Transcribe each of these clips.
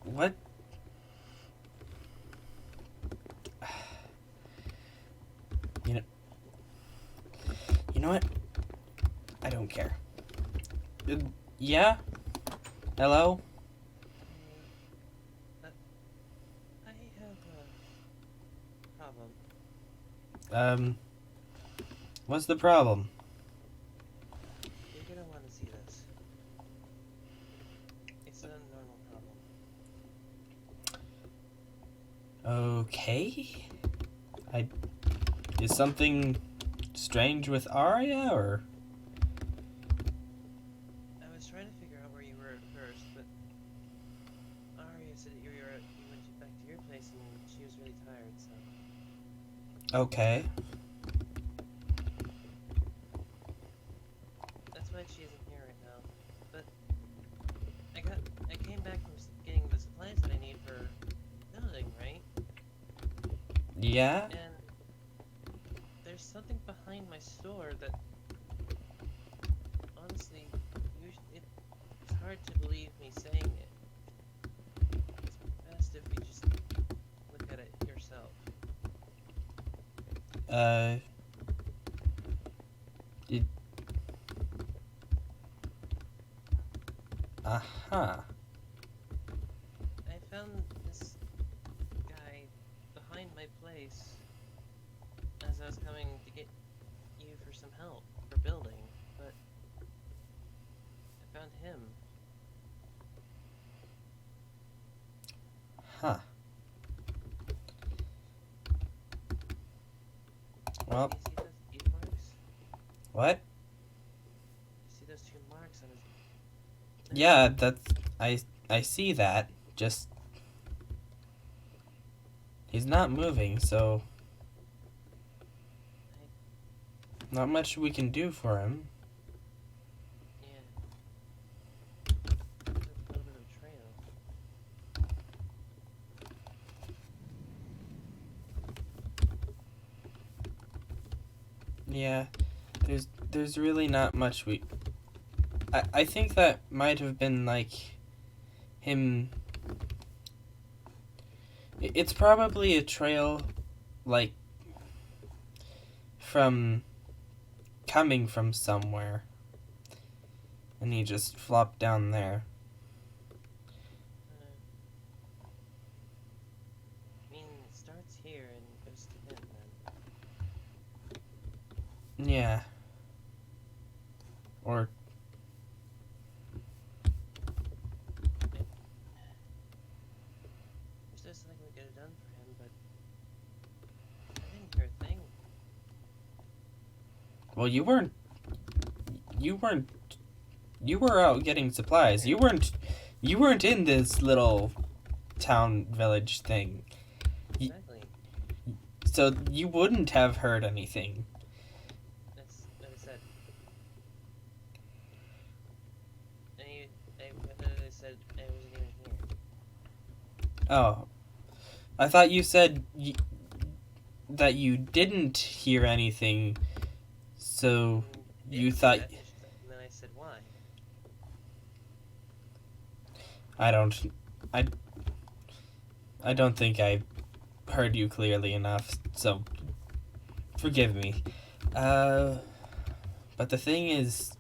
What? You know, you know what? I don't care. Yeah? Hello? I have a problem. What's the problem? You're gonna want to see this. It's a normal problem. Okay. I Is something strange with Arya, or? I was trying to figure out where you were at first, but Arya said you went back to your place and she was really tired, so Okay. that's why she isn't here right now. But I came back from getting the supplies that I need for building, right? Yeah? And there's something behind my store that honestly, it's hard to believe me saying it. It's best if you just look at it yourself. Uh, it, uh-huh. I found this guy behind my place as I was coming to get you for some help for building, but I found him. Huh. Well, Do you see those teeth marks? what? You see those two marks on his neck? Yeah, I see that. Just, he's not moving, so I, not much we can do for him. yeah, a little bit of a trail. Yeah, there's really not much I think that might have been like him. It's probably a trail, like, from coming from somewhere, and he just flopped down there. I mean, it starts here and goes to him then. Yeah. Or There's just something we could have done for him, but I didn't hear a thing. well, you weren't you were out getting supplies. You weren't in this little town village thing. Exactly. So you wouldn't have heard anything. That's what I said. I said I wasn't even here. Oh, I thought you said that you didn't hear anything. So you Didn't say thought that, and then I said why. I don't I I don't think I heard you clearly enough. So forgive me. But the thing is,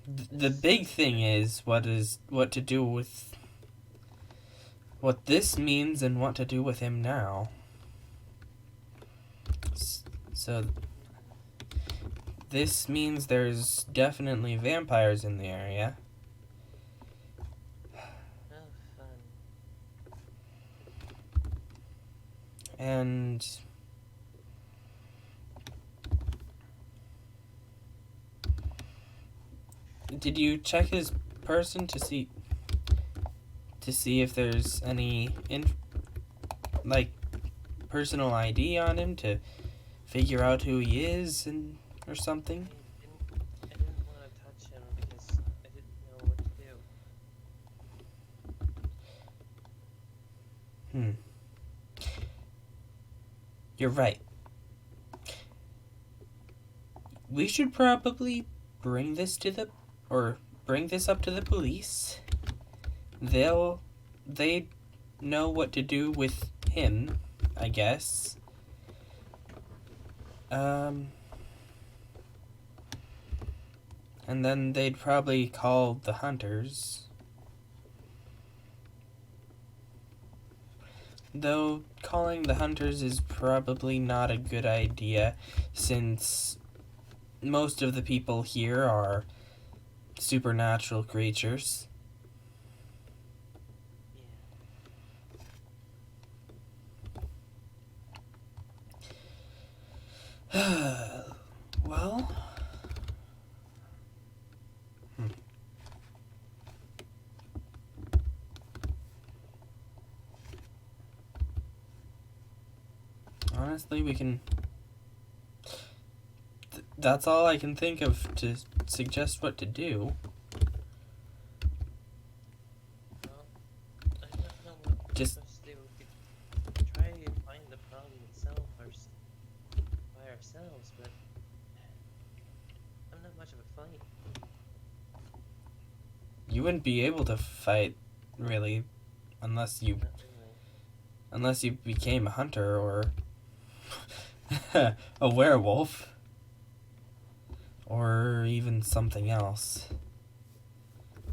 the big thing is what to do with what this means and what to do with him now. So this means there's definitely vampires in the area. Oh, fun. And did you check his person to see if there's any like personal ID on him to figure out who he is and or something? I didn't want to touch him because I didn't know what to do. Hmm. You're right. We should probably bring this up to the police. they know what to do with him, I guess. And then they'd probably call the hunters. Though calling the hunters is probably not a good idea, since most of the people here are supernatural creatures. Well... Honestly, we can... that's all I can think of to suggest what to do. Well, I don't know what we're Just- supposed to do. We could try to find the problem itself by ourselves, but I'm not much of a fight. You wouldn't be able to fight, really, unless you Not really. became a hunter or a werewolf. Or even something else. Yeah.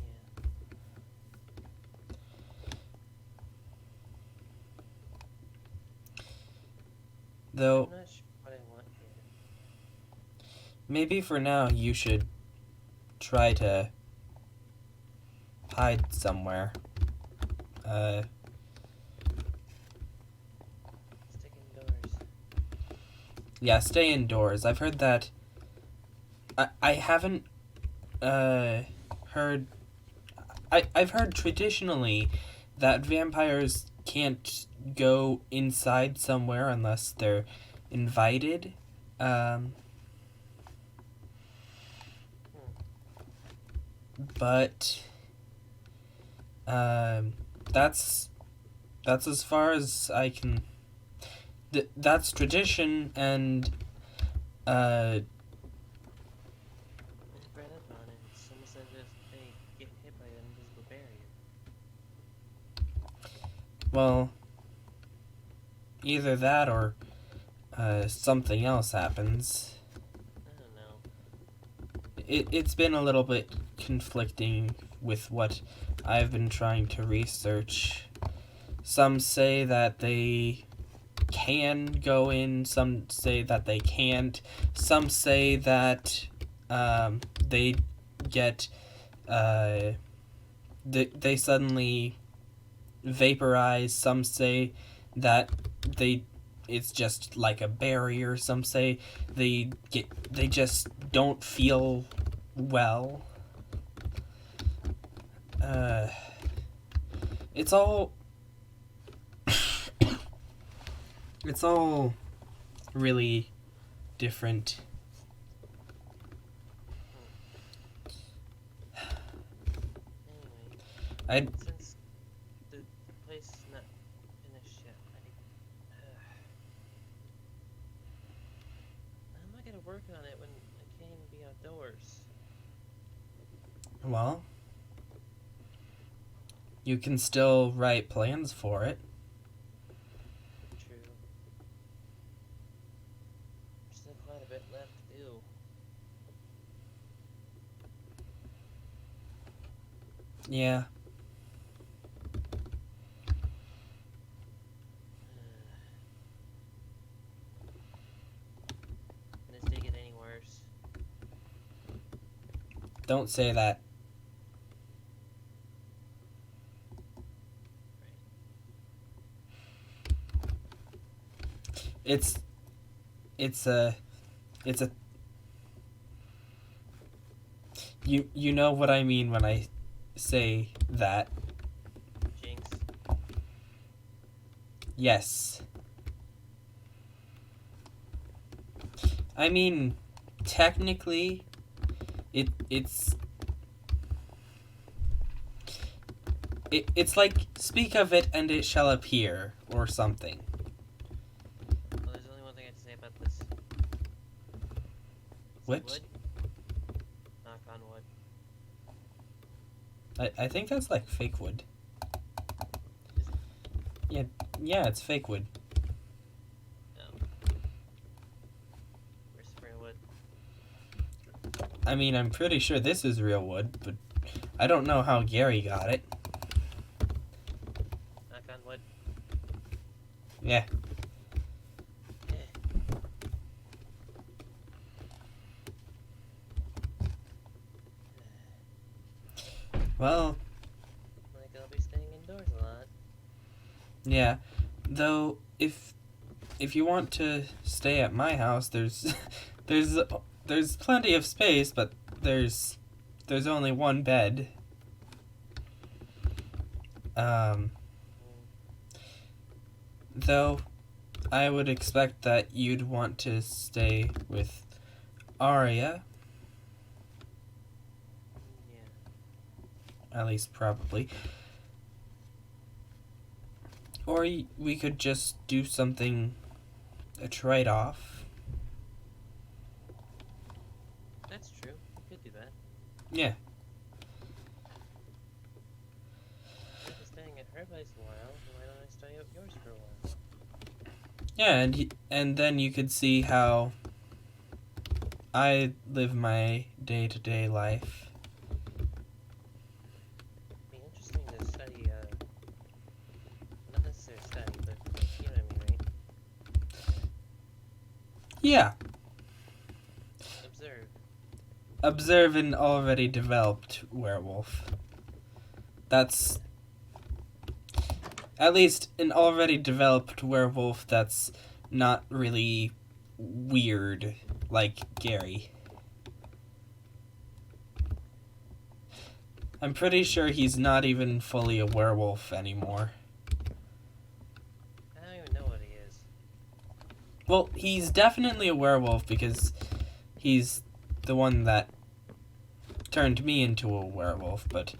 Though, I'm not sure what I want here. maybe for now you should try to hide somewhere. Stick indoors. Yeah, stay indoors. I've heard that. I haven't heard. I've heard traditionally that vampires can't go inside somewhere unless they're invited. But that's as far as I can. That's tradition, and I read up on it. It's almost as if they get hit by an invisible barrier. well, either that or something else happens. I don't know. It's been a little bit conflicting with what I've been trying to research. Some say that they can go in, some say that they can't, some say that they get they suddenly vaporize, some say that it's just like a barrier, some say they just don't feel well. It's all it's all really different. Anyway, I since the place is not finished yet, how am I gonna work on it when I can't even be outdoors? well, you can still write plans for it. True. There's still quite a bit left to do. Yeah. Can this day get any worse? Don't say that. It's a you know what I mean when I say that. Jinx. Yes. I mean, technically it's like speak of it and it shall appear or something. Well, there's only one thing I have to say about this. Which? Wood? Knock on wood. I think that's like fake wood. Yeah, it's fake wood. Oh. Where's the real wood? I mean, I'm pretty sure this is real wood, but I don't know how Gary got it. I found wood. Yeah. Well, Like, I'll be staying indoors a lot. yeah. Though, if you want to stay at my house, there's plenty of space, but there's only one bed. Though I would expect that you'd want to stay with Arya, Yeah. at least probably. Or we could just do something, a trade-off. That's true. We could do that. Yeah. I've been staying at her place a while. Why don't I stay at yours for a while? Yeah, and then you could see how I live my day-to-day life. It'd be interesting to study, not necessarily study, but you know what I mean, right? Yeah. Observe. Observe an already developed werewolf. That's at least an already developed werewolf that's not really weird like Gary. I'm pretty sure he's not even fully a werewolf anymore. I don't even know what he is. Well, he's definitely a werewolf because he's the one that turned me into a werewolf, but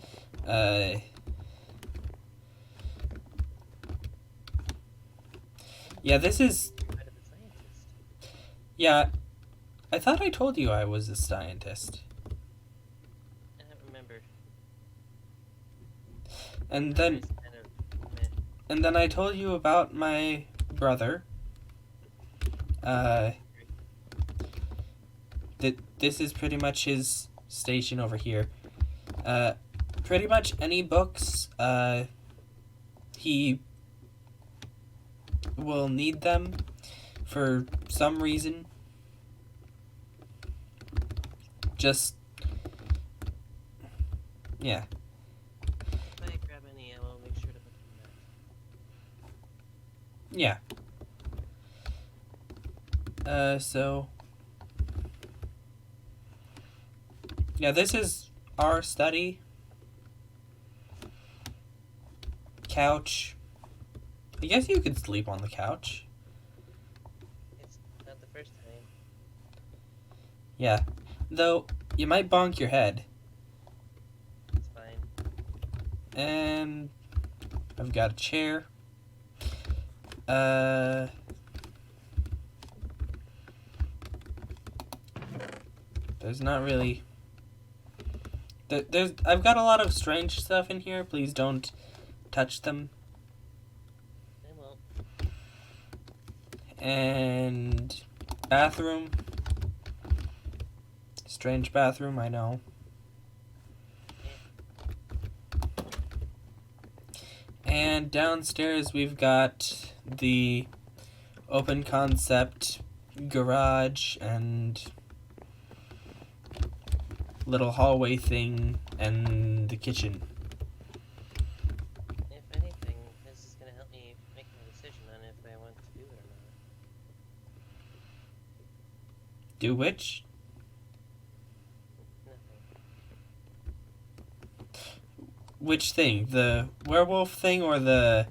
yeah, this is Kind of a scientist. yeah, I thought I told you I was a scientist. I don't remember. And then Memory's kind of meh. and then I told you about my brother. This is pretty much his station over here. Pretty much any books he will need them for some reason. Just yeah. If I grab any, I will make sure to put them back. Yeah. So yeah, this is our study. Couch. I guess you could sleep on the couch. It's not the first time. Yeah. Though you might bonk your head. It's fine. And I've got a chair. There's not really. I've got a lot of strange stuff in here. Please don't touch them. I won't. And bathroom. Strange bathroom, I know. And downstairs we've got the open concept garage and little hallway thing and the kitchen. If anything, this is gonna help me make my decision on if I want to do it or not. Do which? Nothing. Which thing? The werewolf thing or the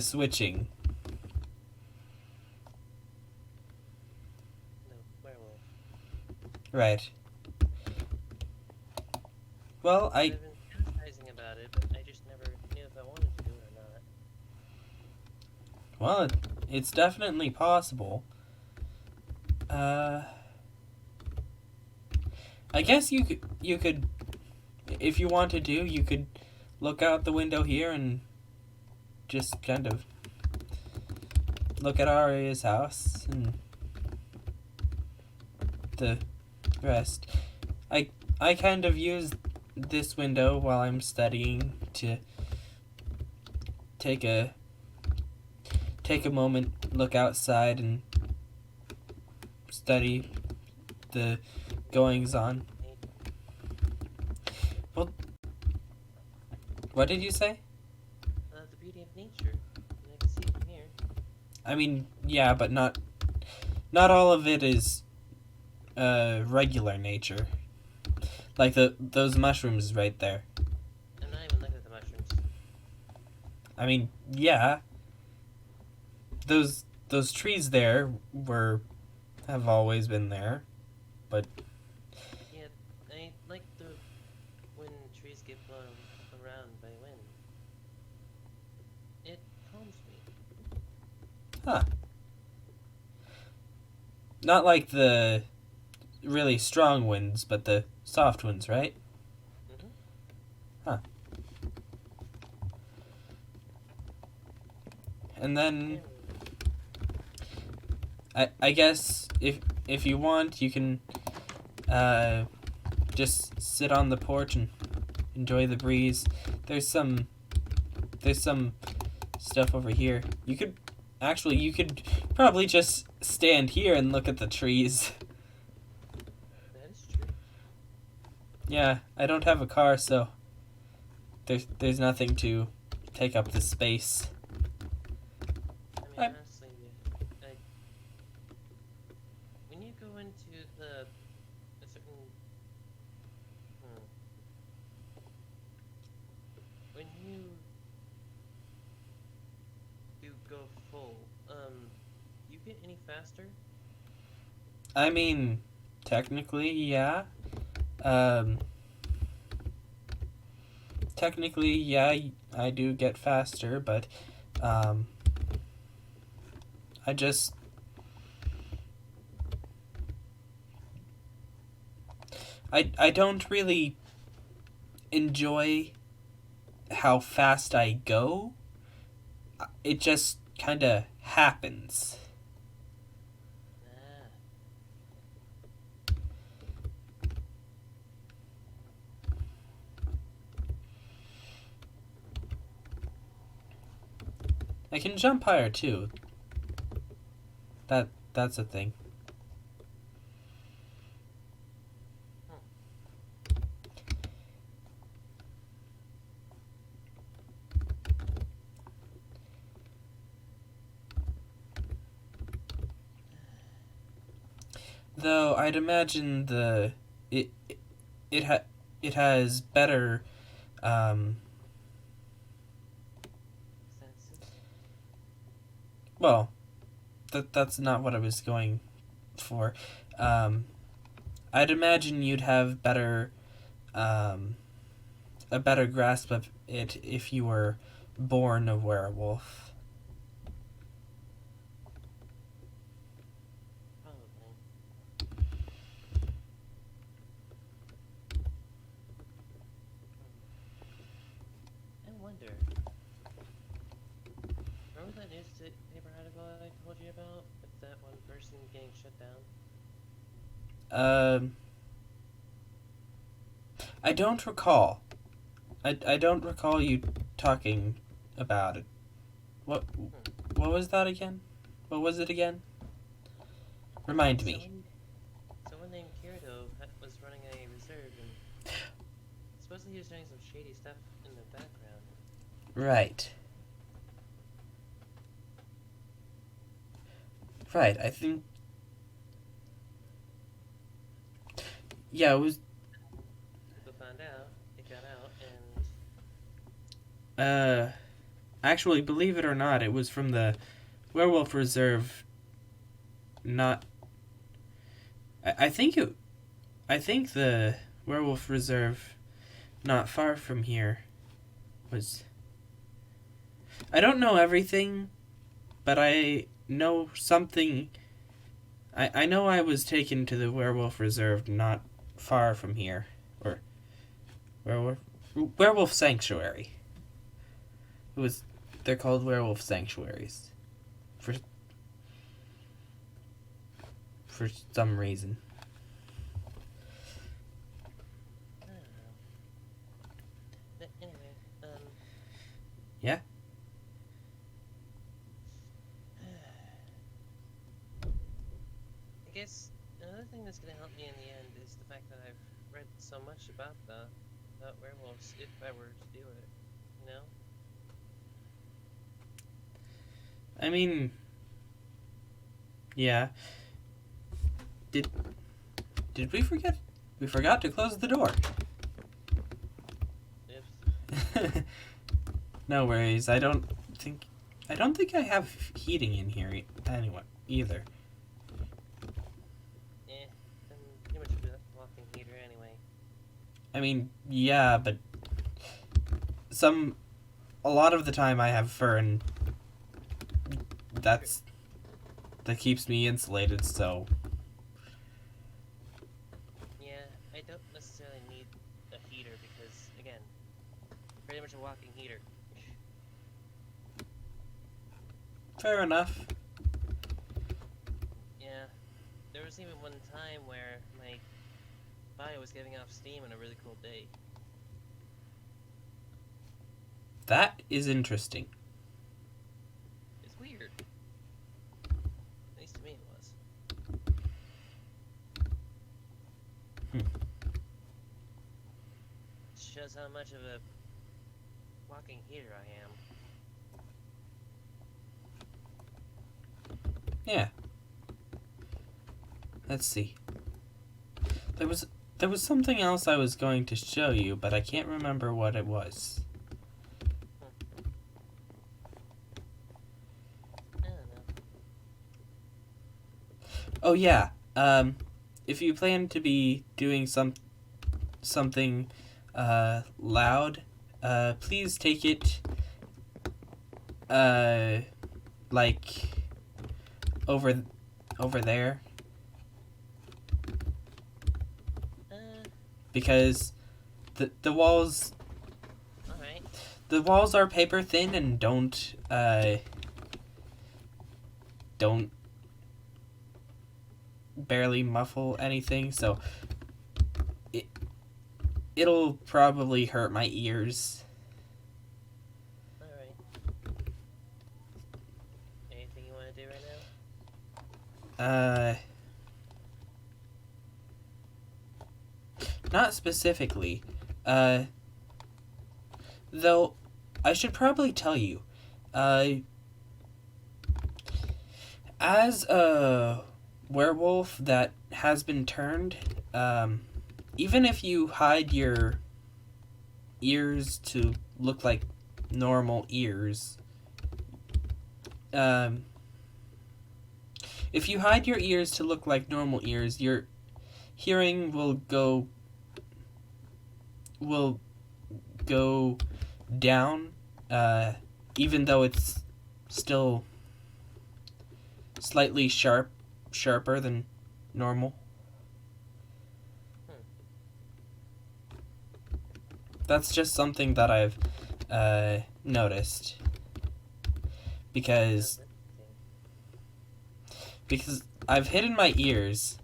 switching? No, werewolf. Right. Well, I've been fantasizing about it, but I just never knew if I wanted to do it or not. well, it's definitely possible. I guess you could, if you want to do, you could look out the window here and just kind of look at Aria's house and the rest. I kind of use this window while I'm studying to take a moment, look outside, and study the goings on. Well, what did you say? The beauty of nature. And I can see it from here. I mean, yeah, but not all of it is regular nature. Like those mushrooms right there. I'm not even looking at the mushrooms. I mean, yeah. Those trees there have always been there, but Yeah, I like when trees get blown around by wind. It calms me. huh. Not like the really strong winds, but the soft winds, right? Mm-hmm. Huh. And then I guess if you want, you can just sit on the porch and enjoy the breeze. There's some stuff over here. You could probably just stand here and look at the trees. That is true. Yeah, I don't have a car, so there's nothing to take up the space. I mean, honestly, when you go into a certain, when you do go full, you get any faster? I mean, technically, yeah. Technically, yeah, I do get faster, but I just I don't really enjoy how fast I go. It just kind of happens. Ah, I can jump higher too. That's a thing. Though I'd imagine it has better senses. well, that's not what I was going for. I'd imagine you'd have a better grasp of it if you were born a werewolf. Probably. I wonder. Remember that newspaper article I told you about with that one person getting shut down? I don't recall. I don't recall you talking about it. What was that again? What was it again? Remind me. Someone named Kirito was running a reserve, and supposedly he was doing some shady stuff in the background. Right. Right, I think... Yeah, it was... People found out, it got out, and... Actually, believe it or not, it was from the Werewolf Reserve, not... I think the Werewolf Reserve not far from here was... I don't know everything, but I know something... I know I was taken to the Werewolf Reserve not far from here. Or... Werewolf Sanctuary. They're called werewolf sanctuaries. For some reason. I don't know. But anyway, Yeah? I guess another thing that's gonna help me in the end is the fact that I've read so much about werewolves. If I were to do it, you know. I mean, yeah. Did we forget? We forgot to close the door. Oops. No worries. I don't think I have heating in here anyway either. I'm pretty much a walking heater anyway. I mean, yeah, but a lot of the time I have fur, and that keeps me insulated, so Yeah, I don't necessarily need a heater because, again, pretty much a walking heater. fair enough. Yeah, there was even one time where my bio was giving off steam on a really cool day. That is interesting. It's weird. At least to me it was. Shows how much of a walking heater I am. Yeah. Let's see. There was something else I was going to show you, but I can't remember what it was. I don't know. Oh yeah. If you plan to be doing something loud, please take it like over there, because the walls Alright. the walls are paper thin and don't barely muffle anything, so it'll probably hurt my ears. Alright. Anything you want to do right now? Not specifically. Though I should probably tell you, as a werewolf that has been turned, even if you hide your ears to look like normal ears, if you hide your ears to look like normal ears, your hearing will go down, even though it's still slightly sharper than normal. That's just something that I've noticed, because I've hidden my ears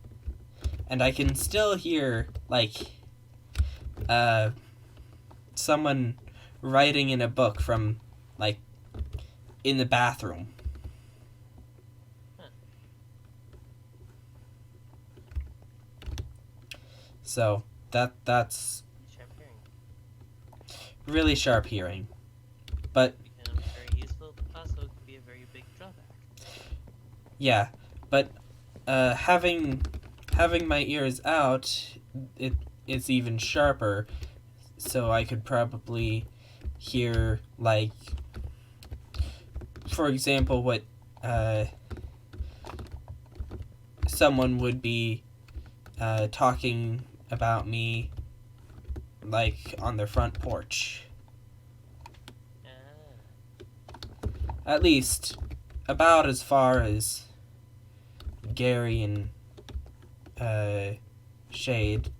and I can still hear like someone writing in a book from like in the bathroom. So that's Sharp hearing. really sharp hearing. But And very useful, but also can be a very big drawback. yeah, but having my ears out, it's even sharper, so I could probably hear, like, for example, what someone would be talking about me, like, on their front porch. At least about as far as Gary and Shade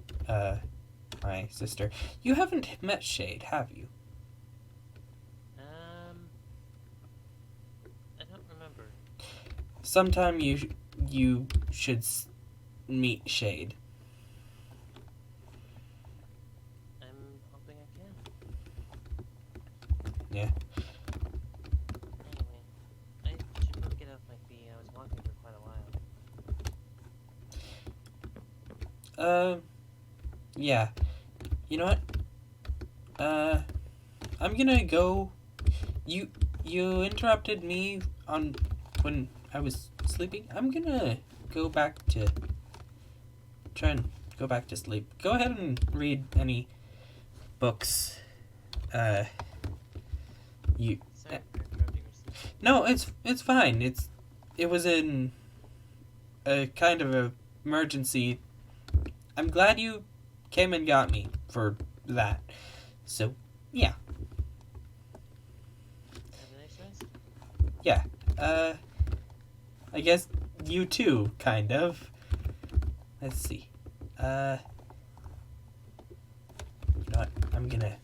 my sister. You haven't met Shade, have you? I don't remember. Sometime you should meet Shade. I'm hoping I can. Yeah. Anyway, I should probably get off my feet. I was walking for quite a while. Yeah. You know what? I'm gonna go. You interrupted me on when I was sleeping. I'm gonna go back to try and go back to sleep. Go ahead and read any books. You. Sorry for interrupting your sleep. No, it's fine. It was in a kind of a emergency. I'm glad you came and got me for that. So, yeah. Have a nice rest. Yeah. I guess you too, kind of. Let's see. You know what? I'm gonna